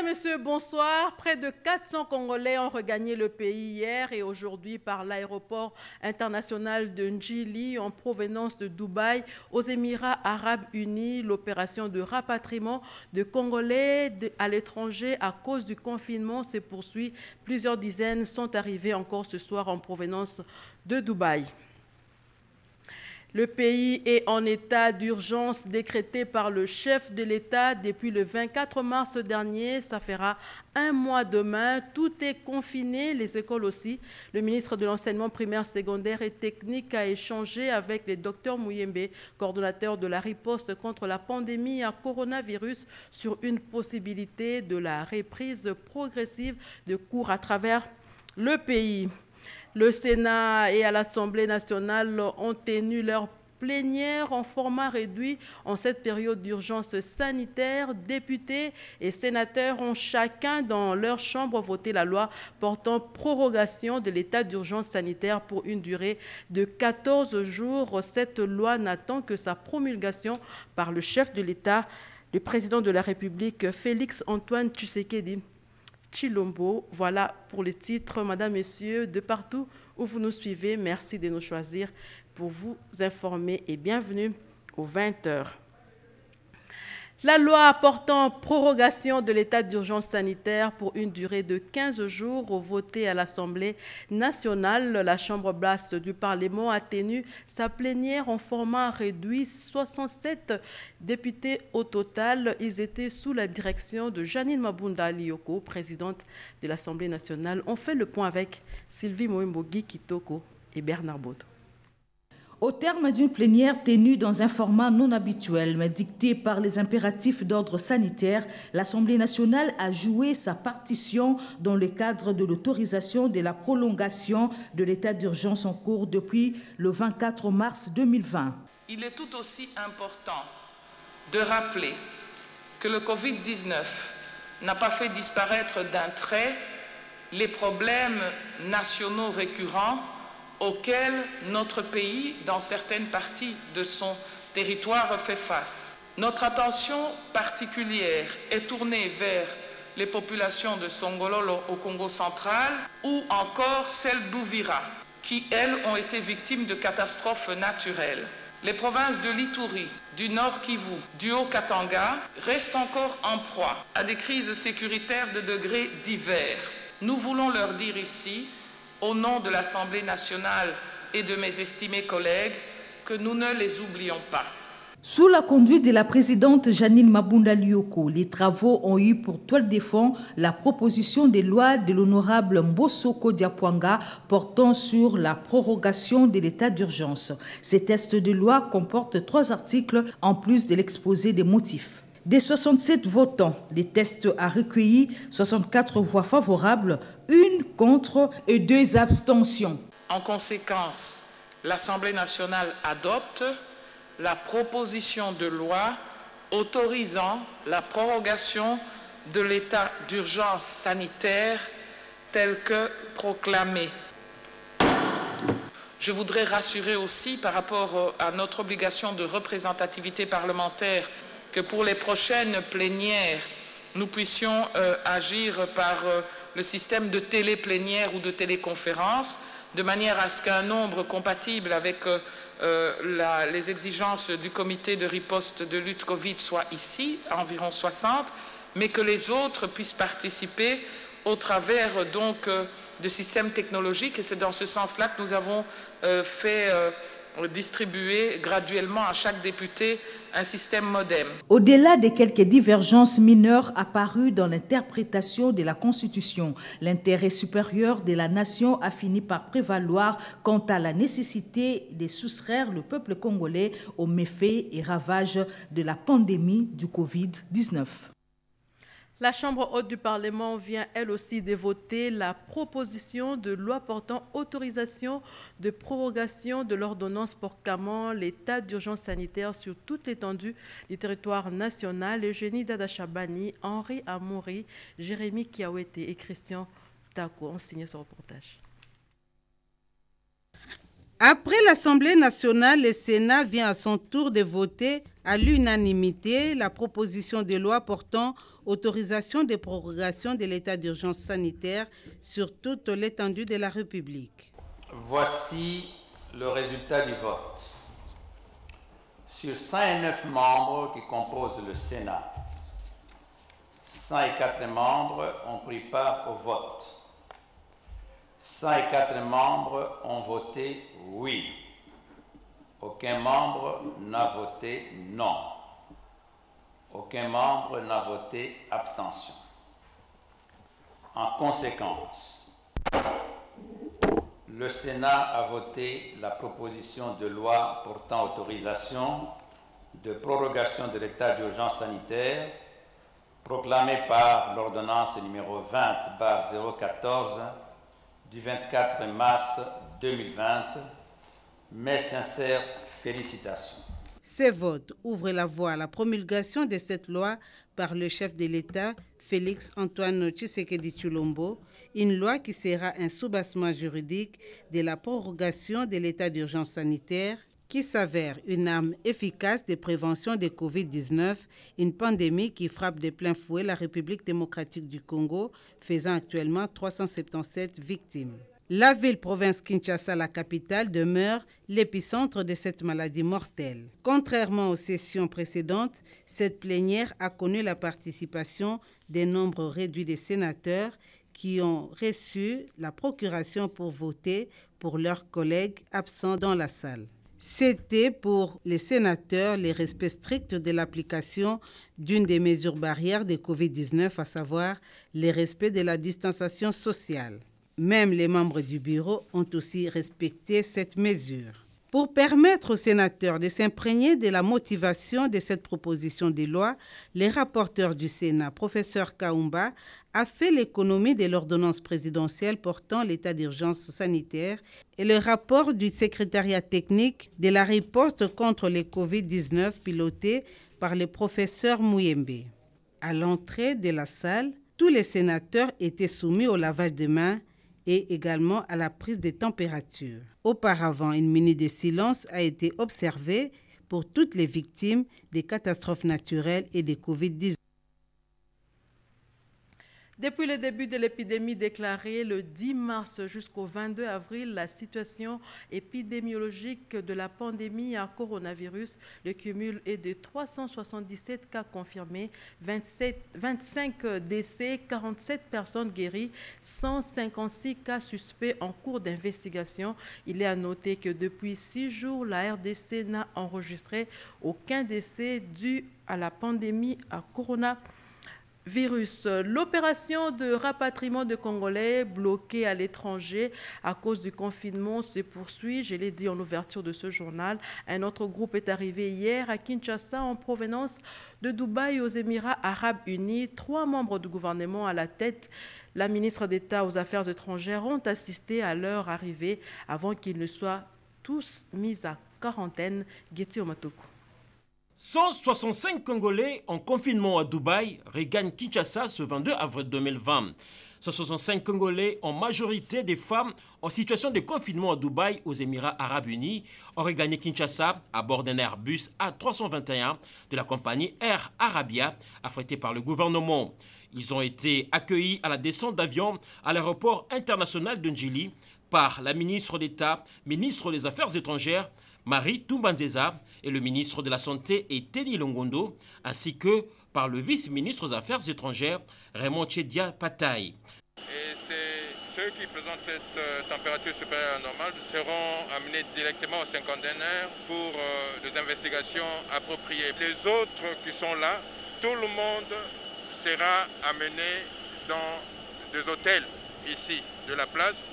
Mesdames, Messieurs, bonsoir. Près de 400 Congolais ont regagné le pays hier et aujourd'hui par l'aéroport international de Ndjili en provenance de Dubaï aux Émirats arabes unis. L'opération de rapatriement de Congolais à l'étranger à cause du confinement se poursuit. Plusieurs dizaines sont arrivés encore ce soir en provenance de Dubaï. Le pays est en état d'urgence décrété par le chef de l'État depuis le 24 mars dernier. Ça fera un mois demain. Tout est confiné, les écoles aussi. Le ministre de l'Enseignement primaire, secondaire et technique a échangé avec le docteur Mouyembe, coordonnateur de la riposte contre la pandémie à coronavirus, sur une possibilité de la reprise progressive de cours à travers le pays. Le Sénat et à l'Assemblée nationale ont tenu leur plénière en format réduit en cette période d'urgence sanitaire. Députés et sénateurs ont chacun dans leur chambre voté la loi portant prorogation de l'état d'urgence sanitaire pour une durée de 14 jours. Cette loi n'attend que sa promulgation par le chef de l'État, le président de la République, Félix Antoine Tshisekedi Tshilombo. Voilà pour les titres, Madame, Messieurs, de partout où vous nous suivez. Merci de nous choisir pour vous informer et bienvenue aux 20h. La loi portant prorogation de l'état d'urgence sanitaire pour une durée de 15 jours, votée à l'Assemblée nationale, la Chambre basse du Parlement a tenu sa plénière en format réduit. 67 députés au total. Ils étaient sous la direction de Janine Mabunda Lioko, présidente de l'Assemblée nationale. On fait le point avec Sylvie Moimbogi Kitoko et Bernard Bodo. Au terme d'une plénière tenue dans un format non habituel, mais dicté par les impératifs d'ordre sanitaire, l'Assemblée nationale a joué sa partition dans le cadre de l'autorisation de la prolongation de l'état d'urgence en cours depuis le 24 mars 2020. Il est tout aussi important de rappeler que le Covid-19 n'a pas fait disparaître d'un trait les problèmes nationaux récurrents auxquels notre pays, dans certaines parties de son territoire, fait face. Notre attention particulière est tournée vers les populations de Songololo au Congo central ou encore celles d'Ouvira, qui, elles, ont été victimes de catastrophes naturelles. Les provinces de l'Ituri, du Nord Kivu, du Haut-Katanga restent encore en proie à des crises sécuritaires de degrés divers. Nous voulons leur dire ici, au nom de l'Assemblée nationale et de mes estimés collègues, que nous ne les oublions pas. Sous la conduite de la présidente Janine Mabunda Lioko, les travaux ont eu pour toile de fond la proposition de loi de l'honorable Mbosoko Diapwanga portant sur la prorogation de l'état d'urgence. Ces textes de loi comportent 3 articles en plus de l'exposé des motifs. Des 67 votants, le texte a recueilli 64 voix favorables, 1 contre et 2 abstentions. En conséquence, l'Assemblée nationale adopte la proposition de loi autorisant la prorogation de l'état d'urgence sanitaire tel que proclamé. Je voudrais rassurer aussi par rapport à notre obligation de représentativité parlementaire que pour les prochaines plénières, nous puissions agir par le système de téléplénière ou de téléconférence, de manière à ce qu'un nombre compatible avec les exigences du comité de riposte de lutte Covid soit ici, environ 60, mais que les autres puissent participer au travers donc de systèmes technologiques. Et c'est dans ce sens-là que nous avons fait distribuer graduellement à chaque député un système modem. Au-delà de quelques divergences mineures apparues dans l'interprétation de la Constitution, l'intérêt supérieur de la nation a fini par prévaloir quant à la nécessité de soustraire le peuple congolais aux méfaits et ravages de la pandémie du Covid-19. La Chambre haute du Parlement vient elle aussi de voter la proposition de loi portant autorisation de prorogation de l'ordonnance proclamant l'état d'urgence sanitaire sur toute l'étendue du territoire national. Eugénie Dada-Chabani, Henri Amouri, Jérémy Kiawete et Christian Tako ont signé ce reportage. Après l'Assemblée nationale, le Sénat vient à son tour de voter à l'unanimité la proposition de loi portant autorisation des prorogations de l'état d'urgence sanitaire sur toute l'étendue de la République. Voici le résultat du vote. Sur 109 membres qui composent le Sénat, 104 membres ont pris part au vote. 104 membres ont voté oui. Aucun membre n'a voté non. Aucun membre n'a voté abstention. En conséquence, le Sénat a voté la proposition de loi portant autorisation de prorogation de l'état d'urgence sanitaire proclamée par l'ordonnance numéro 20/014 du 24 mars 2020. Mes sincères félicitations. Ces votes ouvrent la voie à la promulgation de cette loi par le chef de l'État, Félix Antoine Tshisekedi Tshilombo, une loi qui sera un soubassement juridique de la prorogation de l'état d'urgence sanitaire qui s'avère une arme efficace de prévention de Covid-19, une pandémie qui frappe de plein fouet la République démocratique du Congo, faisant actuellement 377 victimes. La ville-province Kinshasa, la capitale, demeure l'épicentre de cette maladie mortelle. Contrairement aux sessions précédentes, cette plénière a connu la participation d'un nombre réduit de sénateurs qui ont reçu la procuration pour voter pour leurs collègues absents dans la salle. C'était pour les sénateurs le respect strict de l'application d'une des mesures barrières de Covid-19, à savoir le respect de la distanciation sociale. Même les membres du bureau ont aussi respecté cette mesure. Pour permettre aux sénateurs de s'imprégner de la motivation de cette proposition de loi, le rapporteur du Sénat, professeur Kaumba, a fait l'économie de l'ordonnance présidentielle portant l'état d'urgence sanitaire et le rapport du secrétariat technique de la riposte contre le Covid-19 piloté par le professeur Mouyembe. À l'entrée de la salle, tous les sénateurs étaient soumis au lavage des mains et également à la prise de température. Auparavant, une minute de silence a été observée pour toutes les victimes des catastrophes naturelles et de Covid-19. Depuis le début de l'épidémie déclarée le 10 mars jusqu'au 22 avril, la situation épidémiologique de la pandémie à coronavirus, le cumul est de 377 cas confirmés, 25 décès, 47 personnes guéries, 156 cas suspects en cours d'investigation. Il est à noter que depuis 6 jours, la RDC n'a enregistré aucun décès dû à la pandémie à coronavirus. L'opération de rapatriement de Congolais bloqués à l'étranger à cause du confinement se poursuit. Je l'ai dit en ouverture de ce journal. Un autre groupe est arrivé hier à Kinshasa en provenance de Dubaï aux Émirats arabes unis. 3 membres du gouvernement à la tête, la ministre d'État aux Affaires étrangères, ont assisté à leur arrivée avant qu'ils ne soient tous mis à quarantaine. Getty Omatoko. 165 Congolais en confinement à Dubaï regagnent Kinshasa ce 22 avril 2020. 165 Congolais, en majorité des femmes en situation de confinement à Dubaï aux Émirats arabes unis, ont regagné Kinshasa à bord d'un Airbus A321 de la compagnie Air Arabia, affrété par le gouvernement. Ils ont été accueillis à la descente d'avion à l'aéroport international de Njili par la ministre d'État, ministre des Affaires étrangères, Marie Toumbanzeza, et le ministre de la Santé et Teddy Longondo, ainsi que par le vice-ministre des Affaires étrangères, Raymond Tchedia Pataï. Et ceux qui présentent cette température supérieure à la normale seront amenés directement au 5 containers pour des investigations appropriées. Les autres qui sont là, tout le monde sera amené dans des hôtels ici de la place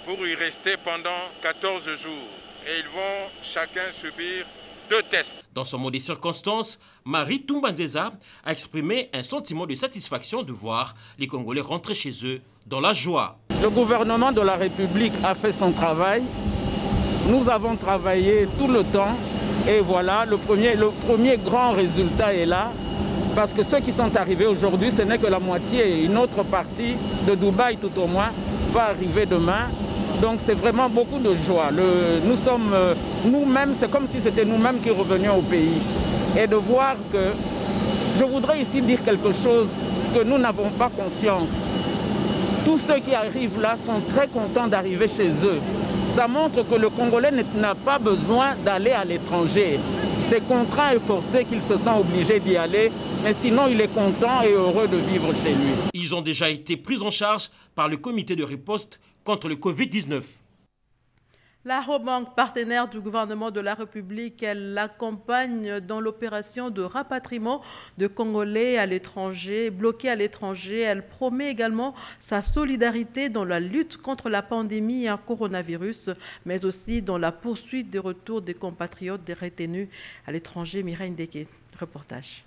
pour y rester pendant 14 jours. Et ils vont chacun subir 2 tests. Dans son mot des circonstances, Marie Toumbanzeza a exprimé un sentiment de satisfaction de voir les Congolais rentrer chez eux dans la joie. Le gouvernement de la République a fait son travail. Nous avons travaillé tout le temps. Et voilà, le premier grand résultat est là. Parce que ceux qui sont arrivés aujourd'hui, ce n'est que la moitié. Une autre partie de Dubaï, tout au moins, va arriver demain. Donc c'est vraiment beaucoup de joie. Nous sommes nous-mêmes, c'est comme si c'était nous-mêmes qui revenions au pays. Et de voir que, je voudrais ici dire quelque chose que nous n'avons pas conscience. Tous ceux qui arrivent là sont très contents d'arriver chez eux. Ça montre que le Congolais n'a pas besoin d'aller à l'étranger. C'est contraint et forcé qu'il se sent obligé d'y aller, mais sinon il est content et heureux de vivre chez lui. Ils ont déjà été pris en charge par le comité de riposte contre le Covid-19. La Robank, partenaire du gouvernement de la République, elle l'accompagne dans l'opération de rapatriement de Congolais à l'étranger, bloqués à l'étranger. Elle promet également sa solidarité dans la lutte contre la pandémie à coronavirus, mais aussi dans la poursuite des retours des compatriotes des retenus à l'étranger. Mireille Ndeke, reportage.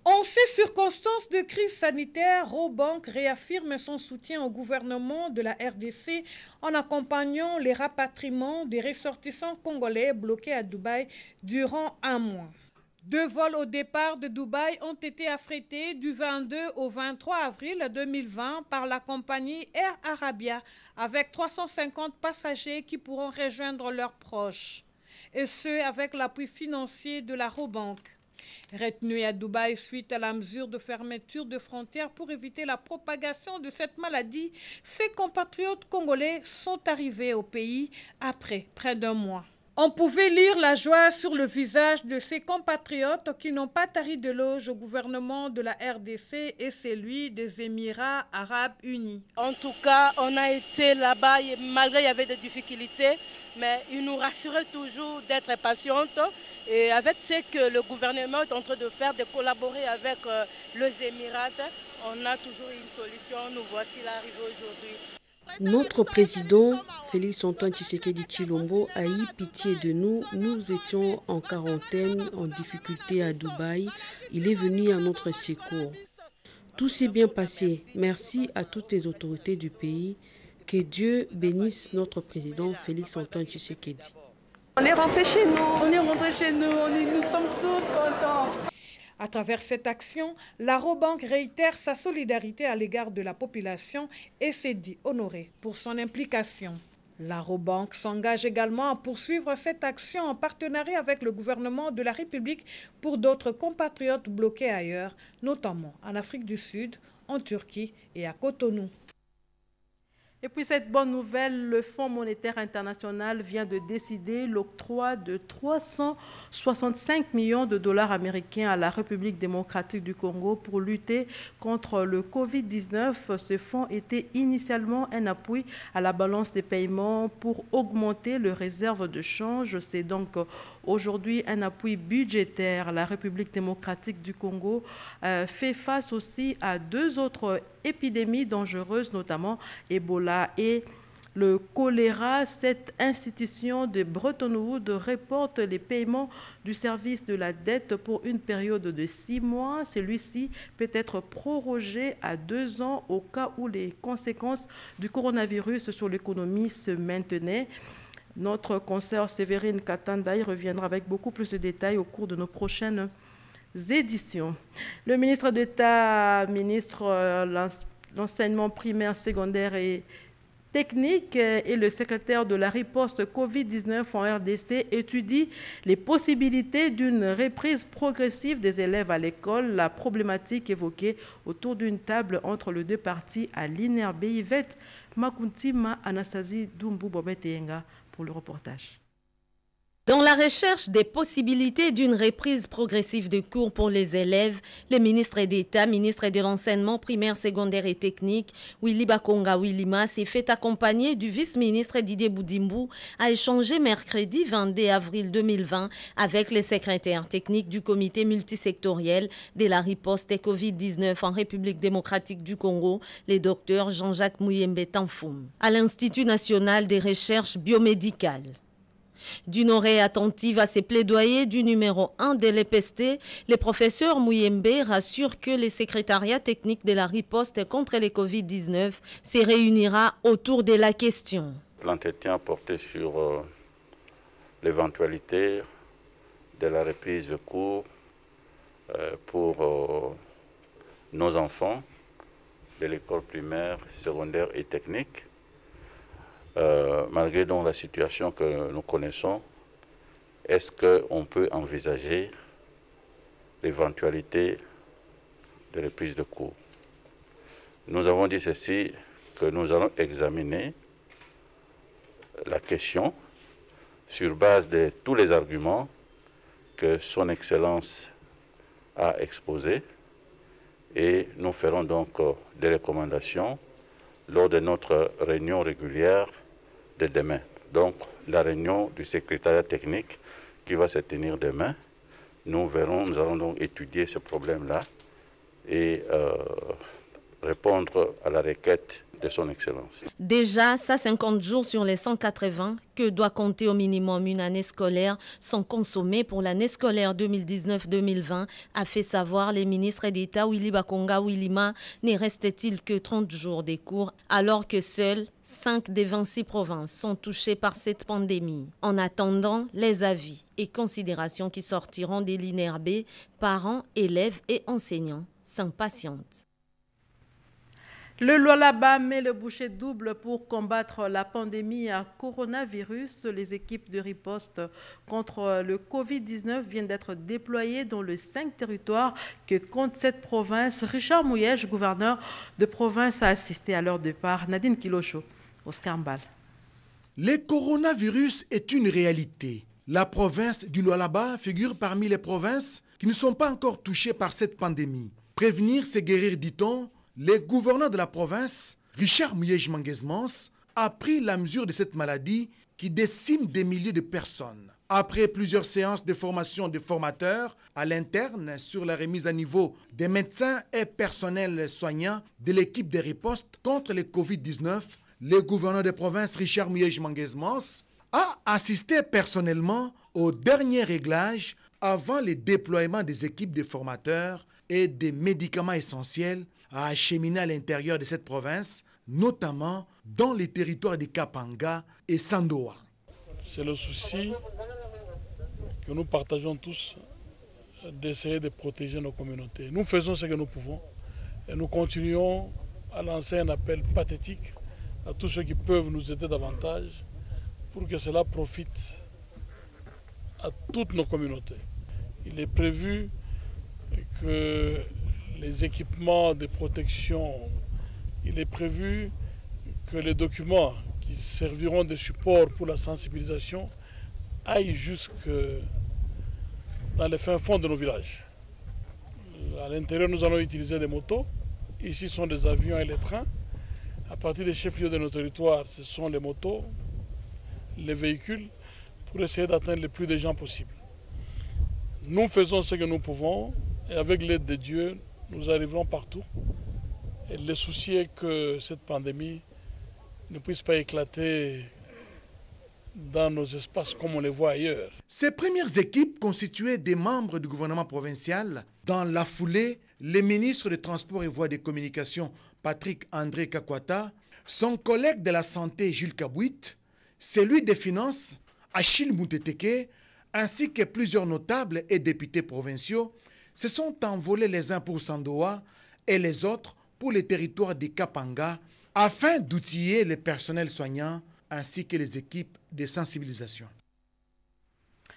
En ces circonstances de crise sanitaire, Robank réaffirme son soutien au gouvernement de la RDC en accompagnant les rapatriements des ressortissants congolais bloqués à Dubaï durant un mois. 2 vols au départ de Dubaï ont été affrétés du 22 au 23 avril 2020 par la compagnie Air Arabia avec 350 passagers qui pourront rejoindre leurs proches. Et ce, avec l'appui financier de la Robank. Retenus à Dubaï suite à la mesure de fermeture de frontières pour éviter la propagation de cette maladie, ces compatriotes congolais sont arrivés au pays après près d'1 mois. On pouvait lire la joie sur le visage de ces compatriotes qui n'ont pas tari d'éloge au gouvernement de la RDC et celui des Émirats Arabes Unis. En tout cas, on a été là-bas, malgré il y avait des difficultés, mais ils nous rassuraient toujours d'être patientes. Et avec ce que le gouvernement est en train de faire, de collaborer avec les Émirats, on a toujours une solution. Nous voici là arrivés aujourd'hui. Notre président, Félix-Antoine Tshisekedi Tshilombo, a eu pitié de nous. Nous étions en quarantaine, en difficulté à Dubaï. Il est venu à notre secours. Tout s'est bien passé. Merci à toutes les autorités du pays. Que Dieu bénisse notre président Félix-Antoine Tshisekedi. On est rentré chez nous, nous sommes tous contents. À travers cette action, la Robank réitère sa solidarité à l'égard de la population et s'est dit honorée pour son implication. La Robank s'engage également à poursuivre cette action en partenariat avec le gouvernement de la République pour d'autres compatriotes bloqués ailleurs, notamment en Afrique du Sud, en Turquie et à Cotonou. Et puis cette bonne nouvelle, le Fonds monétaire international vient de décider l'octroi de 365 millions de dollars américains à la République démocratique du Congo pour lutter contre le Covid-19. Ce fonds était initialement un appui à la balance des paiements pour augmenter les réserves de change. C'est donc aujourd'hui un appui budgétaire. La République démocratique du Congo fait face aussi à 2 autres épidémies dangereuses, notamment Ebola et le choléra. Cette institution de Bretton Woods reporte les paiements du service de la dette pour une période de 6 mois. Celui-ci peut être prorogé à 2 ans au cas où les conséquences du coronavirus sur l'économie se maintenaient. Notre consoeur Sévérine Katandaï reviendra avec beaucoup plus de détails au cours de nos prochaines éditions. Le ministre d'État, ministre l'enseignement primaire, secondaire et technique et le secrétaire de la riposte Covid-19 en RDC étudient les possibilités d'une reprise progressive des élèves à l'école, la problématique évoquée autour d'une table entre les 2 parties à l'INRB. Yvette Makuntima, Anastasie Doumbou-Bobetenga pour le reportage. Dans la recherche des possibilités d'une reprise progressive des cours pour les élèves, le ministre d'État, ministre de l'enseignement primaire, secondaire et technique, Willy Bakonga Willima, s'est fait accompagner du vice-ministre Didier Boudimbu, a échangé mercredi 22 avril 2020 avec les secrétaires techniques du comité multisectoriel de la riposte Covid-19 en République démocratique du Congo, le docteur Jean-Jacques Mouyembe Tanfoum, à l'Institut national des recherches biomédicales. D'une oreille attentive à ces plaidoyers du numéro 1 de l'EPST, le professeur Mouyembe rassure que le secrétariat technique de la riposte contre le Covid-19 se réunira autour de la question. L'entretien portait sur l'éventualité de la reprise de cours pour nos enfants de l'école primaire, secondaire et technique. malgré donc la situation que nous connaissons, est-ce qu'on peut envisager l'éventualité de reprise de cours? Nous avons dit ceci, que nous allons examiner la question sur base de tous les arguments que Son Excellence a exposés, et nous ferons donc des recommandations lors de notre réunion régulière de demain. Donc la réunion du secrétariat technique qui va se tenir demain, nous allons donc étudier ce problème-là et répondre à la requête de Son Excellence. Déjà, 150 jours sur les 180 que doit compter au minimum une année scolaire sont consommés pour l'année scolaire 2019-2020, a fait savoir les ministres d'État Willy Bakonga Willima. Ne restait-il que 30 jours des cours alors que seules 5 des 26 provinces sont touchées par cette pandémie. En attendant, les avis et considérations qui sortiront des l'INRB, parents, élèves et enseignants s'impatientent. Le Lualaba met le bouchée double pour combattre la pandémie à coronavirus. Les équipes de riposte contre le Covid-19 viennent d'être déployées dans les 5 territoires que compte cette province. Richard Mouyège, gouverneur de province, a assisté à leur départ. Nadine Kilocho, Oscar Mbal. Le coronavirus est une réalité. La province du Lualaba figure parmi les provinces qui ne sont pas encore touchées par cette pandémie. Prévenir, c'est guérir, dit-on. Le gouverneur de la province, Richard Mouyège Manguesmans, a pris la mesure de cette maladie qui décime des milliers de personnes. Après plusieurs séances de formation des formateurs à l'interne sur la remise à niveau des médecins et personnels soignants de l'équipe de riposte contre le Covid-19, le gouverneur de province, Richard Mouyège Manguesmans, a assisté personnellement au dernier réglage avant le déploiement des équipes de formateurs et des médicaments essentiels à acheminer à l'intérieur de cette province, notamment dans les territoires de Kapanga et Sandoa. C'est le souci que nous partageons tous d'essayer de protéger nos communautés. Nous faisons ce que nous pouvons et nous continuons à lancer un appel pathétique à tous ceux qui peuvent nous aider davantage pour que cela profite à toutes nos communautés. Il est prévu que les équipements de protection, il est prévu que les documents qui serviront de support pour la sensibilisation aillent jusque dans les fins fonds de nos villages. À l'intérieur, nous allons utiliser des motos. Ici sont des avions et les trains. À partir des chefs-lieux de nos territoires, ce sont les motos, les véhicules, pour essayer d'atteindre le plus de gens possible. Nous faisons ce que nous pouvons et avec l'aide de Dieu, nous arriverons partout. Et le souci est que cette pandémie ne puisse pas éclater dans nos espaces comme on les voit ailleurs. Ces premières équipes constituaient des membres du gouvernement provincial. Dans la foulée, le ministre des Transports et Voies de Communication, Patrick André Kakwata, son collègue de la Santé, Jules Kabouit, celui des Finances, Achille Mouteteke, ainsi que plusieurs notables et députés provinciaux, se sont envolés les uns pour Sandoa et les autres pour les territoires de Kapanga afin d'outiller les personnels soignants ainsi que les équipes de sensibilisation.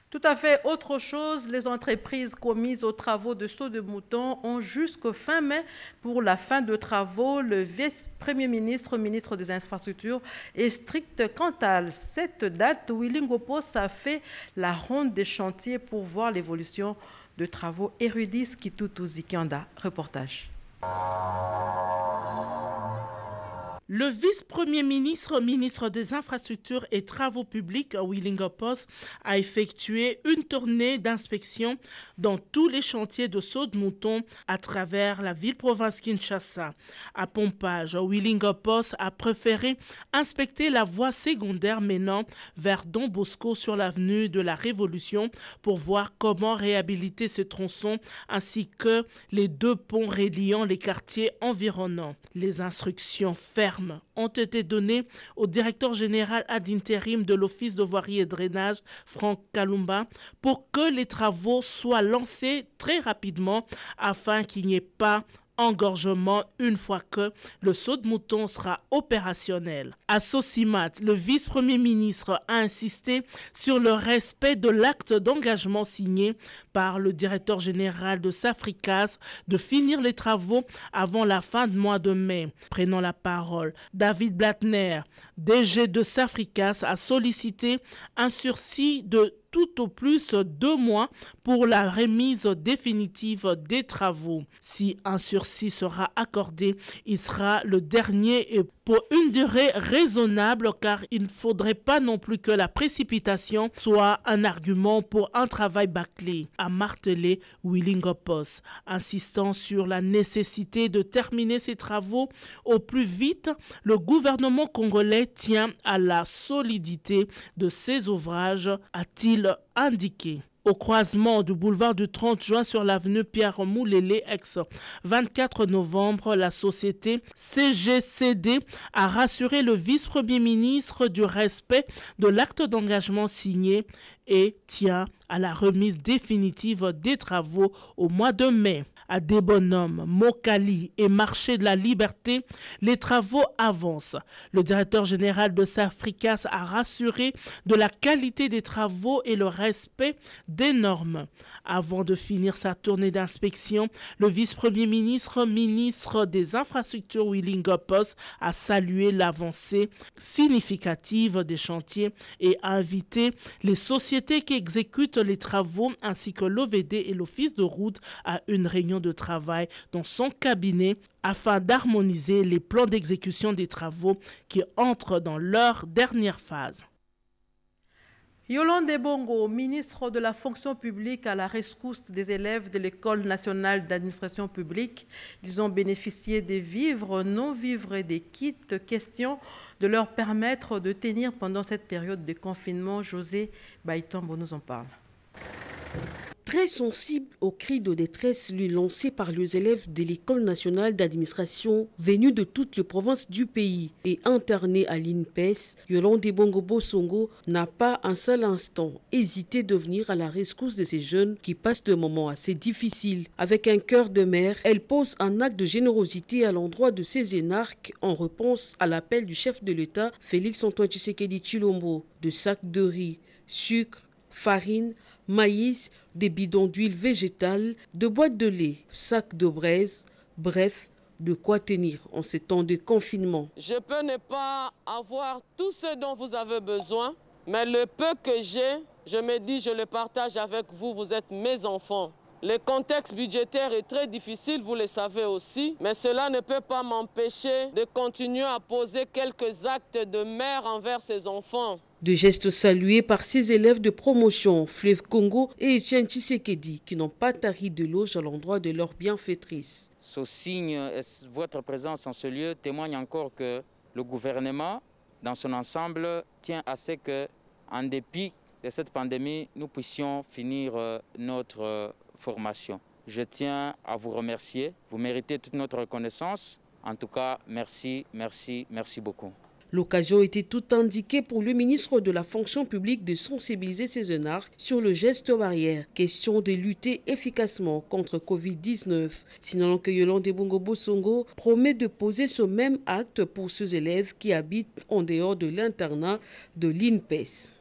Tout à fait autre chose, les entreprises commises aux travaux de saut de mouton ont jusqu'au fin mai pour la fin de travaux. Le vice-premier ministre, ministre des Infrastructures, est strict quant à cette date. Willy Ngopos a fait la ronde des chantiers pour voir l'évolution de travaux érudits. Kitutu Zikianda, reportage. Le vice-premier ministre, ministre des Infrastructures et Travaux publics, Willy Ngopos, a effectué une tournée d'inspection dans tous les chantiers de saut de mouton à travers la ville-province Kinshasa. À Pompage, Willy Ngopos a préféré inspecter la voie secondaire menant vers Don Bosco sur l'avenue de la Révolution pour voir comment réhabiliter ce tronçon ainsi que les 2 ponts reliant les quartiers environnants. Les instructions fermes ont été données au directeur général ad intérim de l'Office de voirie et drainage, Franck Kalumba, pour que les travaux soient lancés très rapidement afin qu'il n'y ait pas engorgement une fois que le saut de mouton sera opérationnel. À Sosimat, le vice-premier ministre a insisté sur le respect de l'acte d'engagement signé par le directeur général de Safricas de finir les travaux avant la fin du mois de mai. Prenant la parole, David Blattner, DG de Safricas, a sollicité un sursis de tout au plus 2 mois pour la remise définitive des travaux. Si un sursis sera accordé, il sera le dernier et pour une durée raisonnable, car il ne faudrait pas non plus que la précipitation soit un argument pour un travail bâclé, a martelé Willingopos, insistant sur la nécessité de terminer ces travaux au plus vite. Le gouvernement congolais tient à la solidité de ces ouvrages, a-t-il indiqué. Au croisement du boulevard du 30 juin sur l'avenue Pierre Moulélé, ex-24 novembre, la société CGCD a rassuré le vice-premier ministre du respect de l'acte d'engagement signé et tient à la remise définitive des travaux au mois de mai. À Desbonhommes, Mokali et Marché de la Liberté, les travaux avancent. Le directeur général de Safricas a rassuré de la qualité des travaux et le respect des normes. Avant de finir sa tournée d'inspection, le vice-premier ministre, ministre des Infrastructures Willingopos, a salué l'avancée significative des chantiers et a invité les sociétés qui exécutent les travaux ainsi que l'OVD et l'Office de route à une réunion de travail dans son cabinet afin d'harmoniser les plans d'exécution des travaux qui entrent dans leur dernière phase. Yolande Bongo, ministre de la fonction publique, à la rescousse des élèves de l'École nationale d'administration publique. Ils ont bénéficié des vivres, non-vivres et des kits. Question de leur permettre de tenir pendant cette période de confinement. José Baïtombo nous en parle. Très sensible aux cris de détresse lui lancés par les élèves de l'École nationale d'administration venus de toutes les provinces du pays et internés à l'INPES, Yolande Bongo Bosongo n'a pas un seul instant hésité de venir à la rescousse de ces jeunes qui passent de moments assez difficiles. Avec un cœur de mère, elle pose un acte de générosité à l'endroit de ces énarques en réponse à l'appel du chef de l'État, Félix Antoine Tshisekedi Tshilombo, de sacs de riz, sucre, farine, maïs, des bidons d'huile végétale, de boîtes de lait, sacs de braise, bref, de quoi tenir en ces temps de confinement. Je peux ne pas avoir tout ce dont vous avez besoin, mais le peu que j'ai, je me dis, je le partage avec vous, vous êtes mes enfants. Le contexte budgétaire est très difficile, vous le savez aussi, mais cela ne peut pas m'empêcher de continuer à poser quelques actes de mère envers ces enfants. De gestes salués par ses élèves de promotion, Fleuve Congo et Etienne Tshisekedi, qui n'ont pas tari de l'éloge à l'endroit de leur bienfaitrice. Ce signe, votre présence en ce lieu témoigne encore que le gouvernement, dans son ensemble, tient à ce que, en dépit de cette pandémie, nous puissions finir notre formation. Je tiens à vous remercier. Vous méritez toute notre reconnaissance. En tout cas, merci, merci, merci beaucoup. L'occasion était tout indiquée pour le ministre de la fonction publique de sensibiliser ses énarques sur le geste barrière. Question de lutter efficacement contre Covid-19. Sinon que Yolande Bongo Bosongo promet de poser ce même acte pour ces élèves qui habitent en dehors de l'internat de l'INPES.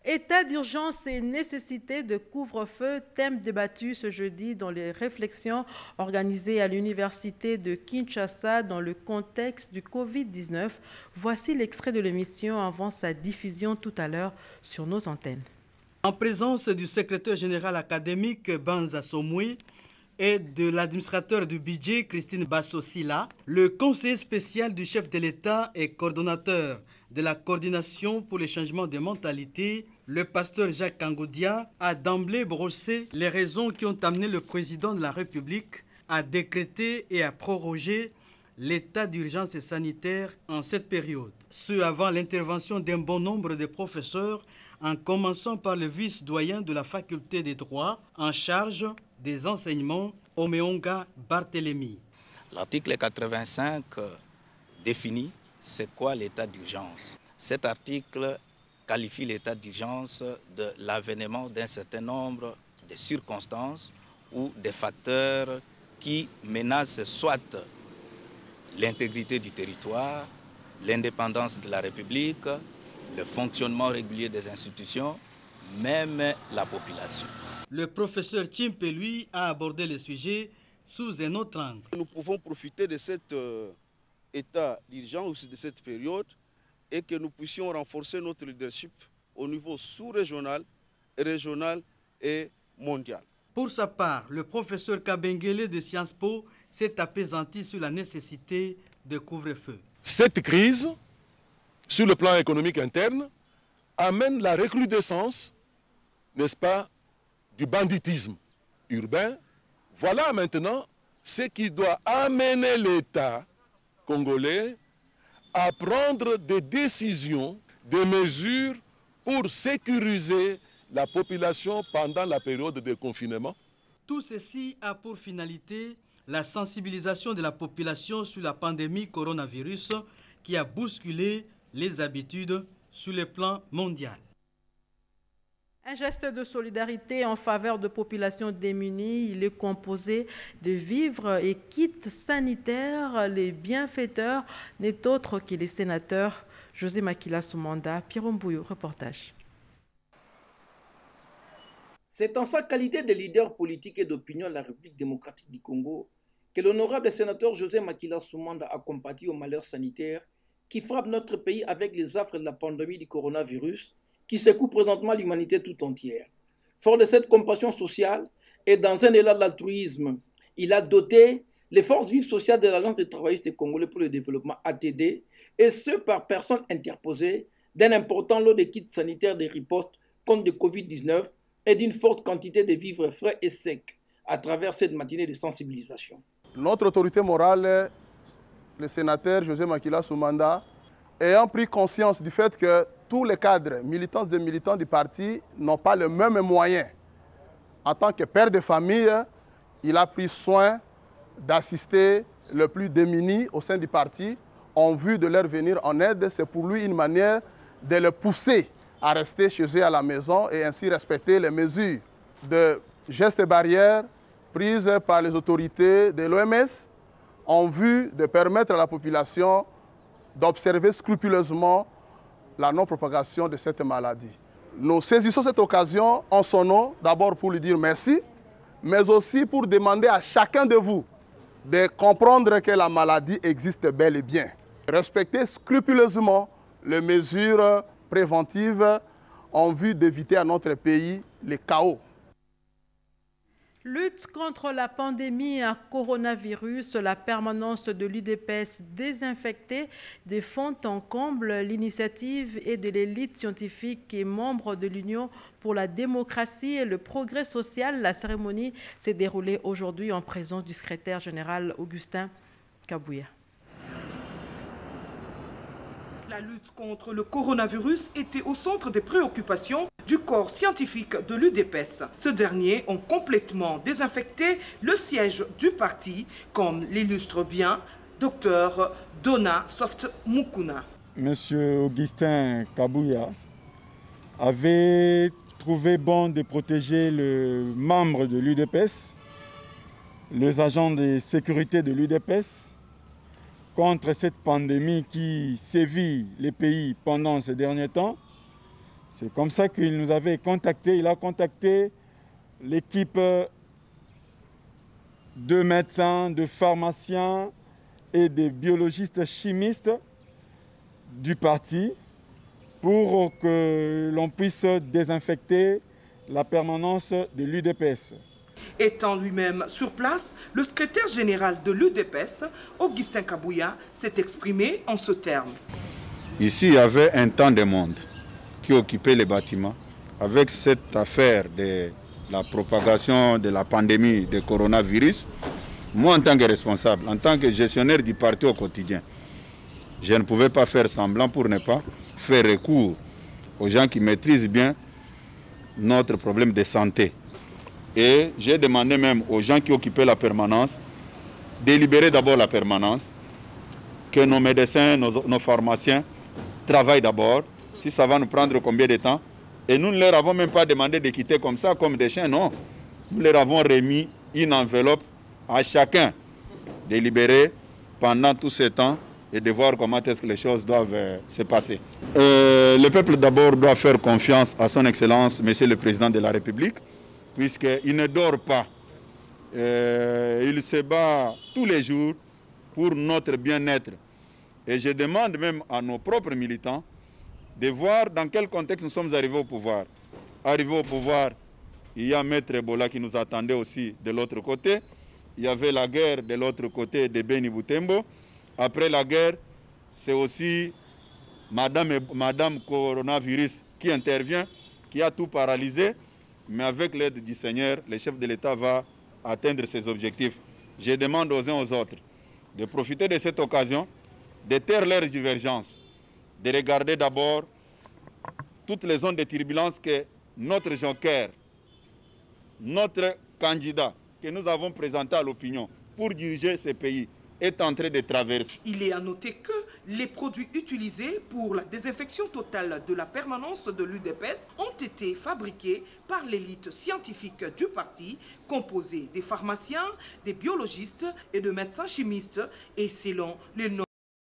État d'urgence et nécessité de couvre-feu, thème débattu ce jeudi dans les réflexions organisées à l'université de Kinshasa dans le contexte du Covid-19. Voici l'extrait de l'émission avant sa diffusion tout à l'heure sur nos antennes. En présence du secrétaire général académique Banza Somoui et de l'administrateur du budget Christine Bassosila, le conseiller spécial du chef de l'État et coordonnateur de la coordination pour les changements de mentalité, le pasteur Jacques Kangoudia a d'emblée brossé les raisons qui ont amené le président de la République à décréter et à proroger l'état d'urgence sanitaire en cette période. Ce avant l'intervention d'un bon nombre de professeurs, en commençant par le vice-doyen de la faculté des droits en charge des enseignements, Omeonga Barthélemy. L'article 85 définit c'est quoi l'état d'urgence. Cet article qualifie l'état d'urgence de l'avènement d'un certain nombre de circonstances ou des facteurs qui menacent soit l'intégrité du territoire, l'indépendance de la République, le fonctionnement régulier des institutions, même la population. Le professeur Tchimpe, lui, a abordé le sujet sous un autre angle. Nous pouvons profiter de cet état d'urgence, de cette période, et que nous puissions renforcer notre leadership au niveau sous-régional, régional et mondial. Pour sa part, le professeur Kabengele de Sciences Po s'est appesanti sur la nécessité de couvre-feu. Cette crise, sur le plan économique interne, amène la recrudescence, n'est-ce pas, du banditisme urbain. Voilà maintenant ce qui doit amener l'État congolais à prendre des décisions, des mesures pour sécuriser la population pendant la période de confinement. Tout ceci a pour finalité la sensibilisation de la population sur la pandémie coronavirus qui a bousculé les habitudes sur le plan mondial. Un geste de solidarité en faveur de populations démunies, il est composé de vivres et kits sanitaires. Les bienfaiteurs n'est autre que les sénateurs José Makila Soumanda, Pierre Mbouyo, reportage. C'est en sa qualité de leader politique et d'opinion de la République démocratique du Congo que l'honorable sénateur José Makila Soumanda a compatis au malheur sanitaire qui frappe notre pays avec les affres de la pandémie du coronavirus qui secoue présentement l'humanité tout entière. Fort de cette compassion sociale et dans un élan d'altruisme, il a doté les forces vives sociales de l'Alliance des travaillistes congolais pour le développement ATD, et ce par personnes interposées, d'un important lot de kits sanitaires de riposte contre le Covid-19 et d'une forte quantité de vivres frais et secs à travers cette matinée de sensibilisation. Notre autorité morale, le sénateur José Makila Soumanda, ayant pris conscience du fait que tous les cadres, militantes et militants du parti n'ont pas le même moyen. En tant que père de famille, il a pris soin d'assister le plus démunis au sein du parti en vue de leur venir en aide. C'est pour lui une manière de le pousser à rester chez eux à la maison et ainsi respecter les mesures de gestes barrières prises par les autorités de l'OMS en vue de permettre à la population d'observer scrupuleusement la non-propagation de cette maladie. Nous saisissons cette occasion en son nom, d'abord pour lui dire merci, mais aussi pour demander à chacun de vous de comprendre que la maladie existe bel et bien. Respectez scrupuleusement les mesures préventives en vue d'éviter à notre pays les chaos. Lutte contre la pandémie à coronavirus, la permanence de l'UDPS désinfectée des fonds en comble. L'initiative est de l'élite scientifique et membre de l'Union pour la démocratie et le progrès social. La cérémonie s'est déroulée aujourd'hui en présence du secrétaire général Augustin Kabouya. La lutte contre le coronavirus était au centre des préoccupations du corps scientifique de l'UDPS. Ce dernier ont complètement désinfecté le siège du parti, comme l'illustre bien Dr Dona Soft Mukuna. Monsieur Augustin Kabouya avait trouvé bon de protéger le membre de l'UDPS, les agents de sécurité de l'UDPS, contre cette pandémie qui sévit les pays pendant ces derniers temps. C'est comme ça qu'il nous avait contacté. Il a contacté l'équipe de médecins, de pharmaciens et de biologistes chimistes du parti pour que l'on puisse désinfecter la permanence de l'UDPS. Étant lui-même sur place, le secrétaire général de l'UDPS, Augustin Kabouya, s'est exprimé en ce terme. Ici, il y avait un temps de monde qui occupait les bâtiments. Avec cette affaire de la propagation de la pandémie de coronavirus, moi, en tant que responsable, en tant que gestionnaire du parti au quotidien, je ne pouvais pas faire semblant pour ne pas faire recours aux gens qui maîtrisent bien notre problème de santé. Et j'ai demandé même aux gens qui occupaient la permanence de libérer d'abord la permanence, que nos médecins, nos pharmaciens travaillent d'abord, si ça va nous prendre combien de temps. Et nous ne leur avons même pas demandé de quitter comme ça, comme des chiens, non. Nous leur avons remis une enveloppe à chacun de délibérer pendant tout ce temps et de voir comment est-ce que les choses doivent se passer. Le peuple d'abord doit faire confiance à son Excellence, Monsieur le Président de la République, puisqu'il ne dort pas. Il se bat tous les jours pour notre bien-être. Et je demande même à nos propres militants de voir dans quel contexte nous sommes arrivés au pouvoir. Arrivés au pouvoir, il y a Maître Ebola qui nous attendait aussi de l'autre côté. Il y avait la guerre de l'autre côté de Beni Butembo. Après la guerre, c'est aussi Madame Coronavirus qui intervient, qui a tout paralysé. Mais avec l'aide du Seigneur, le chef de l'État va atteindre ses objectifs. Je demande aux uns aux autres de profiter de cette occasion, de taire leurs divergences, de regarder d'abord toutes les zones de turbulence que notre joker, notre candidat que nous avons présenté à l'opinion pour diriger ce pays est en train de traverser. Il est à noter que les produits utilisés pour la désinfection totale de la permanence de l'UDPS ont été fabriqués par l'élite scientifique du parti, composée des pharmaciens, des biologistes et de médecins chimistes, et selon les normes